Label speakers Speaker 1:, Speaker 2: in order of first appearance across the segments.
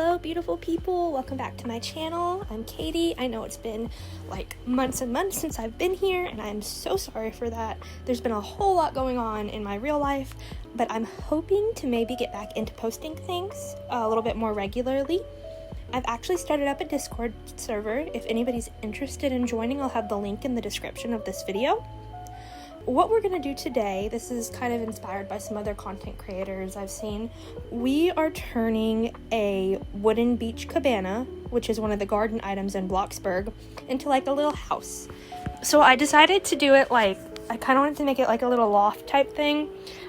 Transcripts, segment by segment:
Speaker 1: Hello beautiful people, welcome back to my channel. I'm Cadie. I know it's been like months and months since I've been here, and I'm so sorry for that. There's been a whole lot going on in my real life, but I'm hoping to maybe get back into posting things a little bit more regularly. I've actually started up a Discord server. If anybody's interested in joining, I'll have the link in the description of this video. What we're going to do today, this is kind of inspired by some other content creators I've seen. We are turning a wooden beach cabana, which is one of the garden items in Bloxburg, into like a little house. So I decided to do it like, I kind of wanted to make it like a little loft type thing.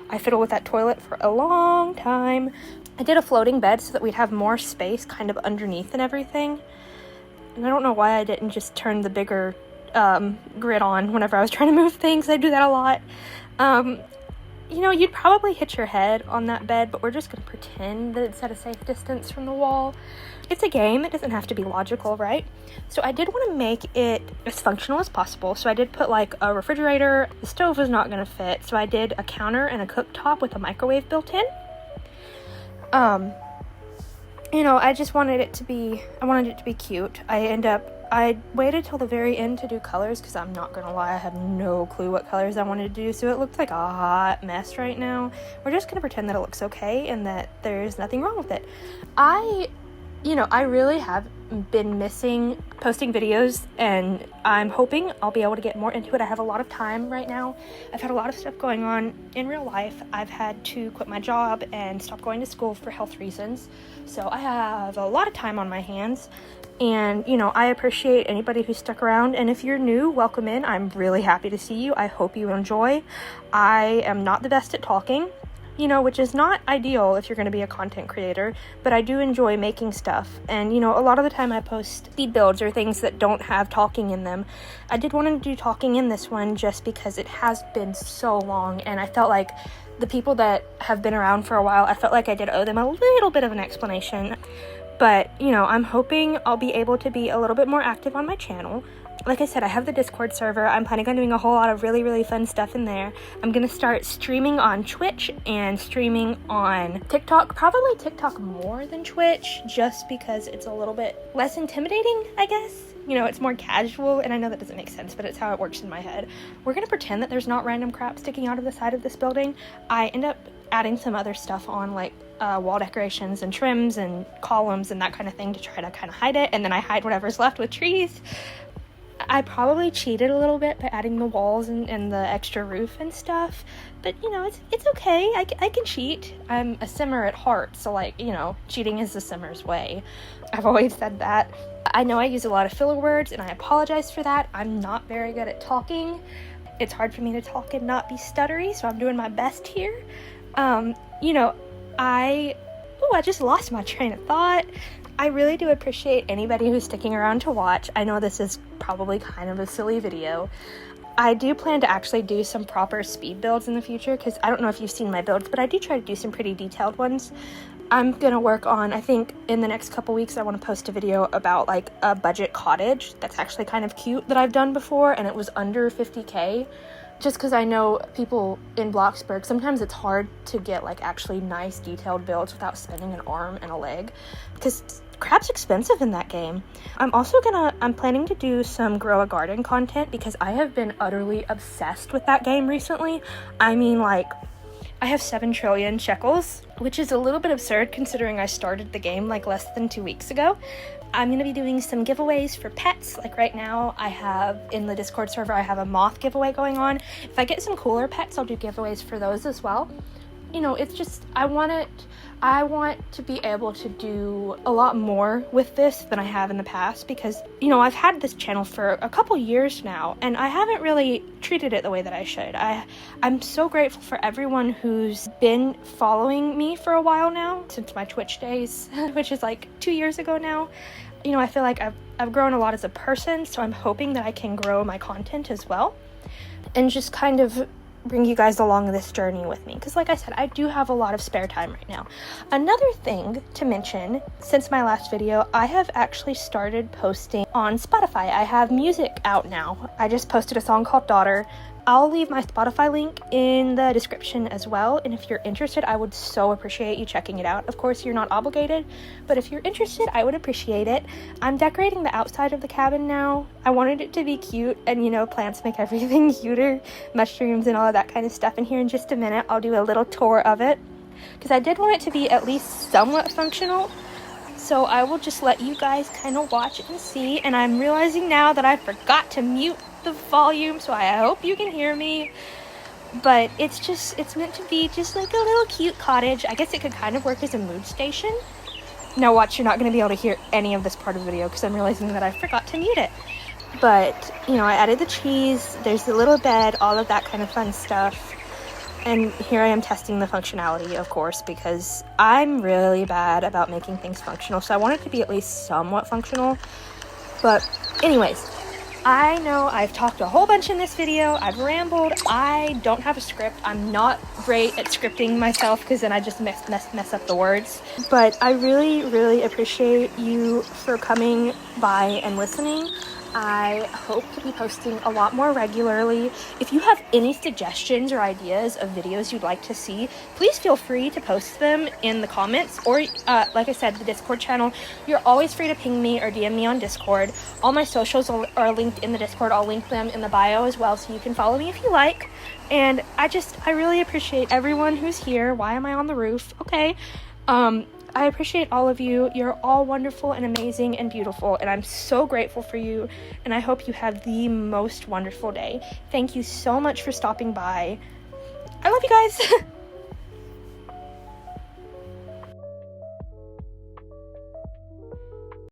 Speaker 1: I fiddled with that toilet for a long time. I did a floating bed so that we'd have more space kind of underneath and everything. And I don't know why I didn't just turn the bigger grid on whenever I was trying to move things. I do that a lot. You know, you'd probably hit your head on that bed, but we're just going to pretend that it's at a safe distance from the wall. It's a game. It doesn't have to be logical, right? So I did want to make it as functional as possible. So I did put like a refrigerator. The stove was not going to fit, so I did a counter and a cooktop with a microwave built in. You know, I wanted it to be cute. I waited till the very end to do colors because I'm not gonna lie, I have no clue what colors I wanted to do, so it looks like a hot mess right now. We're just gonna pretend that it looks okay and that there's nothing wrong with it. I really have been missing posting videos, and I'm hoping I'll be able to get more into it. I have a lot of time right now. I've had a lot of stuff going on in real life. I've had to quit my job and stop going to school for health reasons, so I have a lot of time on my hands. And, you know, I appreciate anybody who stuck around. And if you're new, welcome in. I'm really happy to see you. I hope you enjoy. I am not the best at talking, you know, which is not ideal if you're going to be a content creator. But I do enjoy making stuff. And, you know, a lot of the time I post speed builds or things that don't have talking in them. I did want to do talking in this one just because it has been so long. And I felt like the people that have been around for a while, I felt like I did owe them a little bit of an explanation. But, you know, I'm hoping I'll be able to be a little bit more active on my channel. Like I said, I have the Discord server. I'm planning on doing a whole lot of really, really fun stuff in there. I'm going to start streaming on Twitch and streaming on TikTok. Probably TikTok more than Twitch, just because it's a little bit less intimidating, I guess. You know, it's more casual, and I know that doesn't make sense, but it's how it works in my head. We're going to pretend that there's not random crap sticking out of the side of this building. I end up adding some other stuff on, like wall decorations and trims and columns and that kind of thing to try to kind of hide it, and then I hide whatever's left with trees. I probably cheated a little bit by adding the walls and the extra roof and stuff, but you know, it's okay. I can cheat. I'm a simmer at heart, so like, you know, cheating is the simmer's way. I've always said that. I know I use a lot of filler words, and I apologize for that. I'm not very good at talking. It's hard for me to talk and not be stuttery, so I'm doing my best here. You know, I just lost my train of thought. I really do appreciate anybody who's sticking around to watch. I know this is probably kind of a silly video. I do plan to actually do some proper speed builds in the future, because I don't know if you've seen my builds, but I do try to do some pretty detailed ones. I'm gonna work on, I think in the next couple weeks, I want to post a video about like a budget cottage that's actually kind of cute that I've done before, and it was under 50K. Just because I know people in Bloxburg, sometimes it's hard to get like actually nice detailed builds without spending an arm and a leg, because crap's expensive in that game. I'm planning to do some grow a garden content, because I have been utterly obsessed with that game recently. I mean, like, I have 7 trillion shekels, which is a little bit absurd considering I started the game like less than 2 weeks ago. I'm going to be doing some giveaways for pets. Like right now, I have in the Discord server, I have a moth giveaway going on. If I get some cooler pets, I'll do giveaways for those as well. You know, it's just, I want to be able to do a lot more with this than I have in the past, because, you know, I've had this channel for a couple years now, and I haven't really treated it the way that I should. I'm so grateful for everyone who's been following me for a while now, since my Twitch days, which is like 2 years ago now. You know, I feel like I've grown a lot as a person, so I'm hoping that I can grow my content as well, and just kind of bring you guys along this journey with me, because like I said, I do have a lot of spare time right now. Another thing to mention, since my last video, I have actually started posting on Spotify. I have music out now. I just posted a song called Daughter. I'll leave my Spotify link in the description as well, and if you're interested, I would so appreciate you checking it out. Of course, you're not obligated, but if you're interested, I would appreciate it. I'm decorating the outside of the cabin now. I wanted it to be cute, and you know, plants make everything cuter, mushrooms and all of that kind of stuff. And here in just a minute, I'll do a little tour of it, because I did want it to be at least somewhat functional. So I will just let you guys kind of watch and see. And I'm realizing now that I forgot to mute the volume, so I hope you can hear me. But it's meant to be just like a little cute cottage. I guess it could kind of work as a mood station. Now watch, you're not going to be able to hear any of this part of the video because I'm realizing that I forgot to mute it. But, you know, I added the cheese, there's the little bed, all of that kind of fun stuff. And here I am testing the functionality, of course, because I'm really bad about making things functional. So I want it to be at least somewhat functional. But anyways, I know I've talked a whole bunch in this video. I've rambled. I don't have a script. I'm not great at scripting myself because then I just mess up the words. But I really, really appreciate you for coming by and listening. I hope to be posting a lot more regularly. If you have any suggestions or ideas of videos you'd like to see, please feel free to post them in the comments or, like I said, the Discord channel. You're always free to ping me or DM me on Discord. All my socials are linked in the Discord. I'll link them in the bio as well, so you can follow me if you like. And I really appreciate everyone who's here. Why am I on the roof? Okay. I appreciate all of you. You're all wonderful and amazing and beautiful, and I'm so grateful for you, and I hope you have the most wonderful day. Thank you so much for stopping by. I love you guys.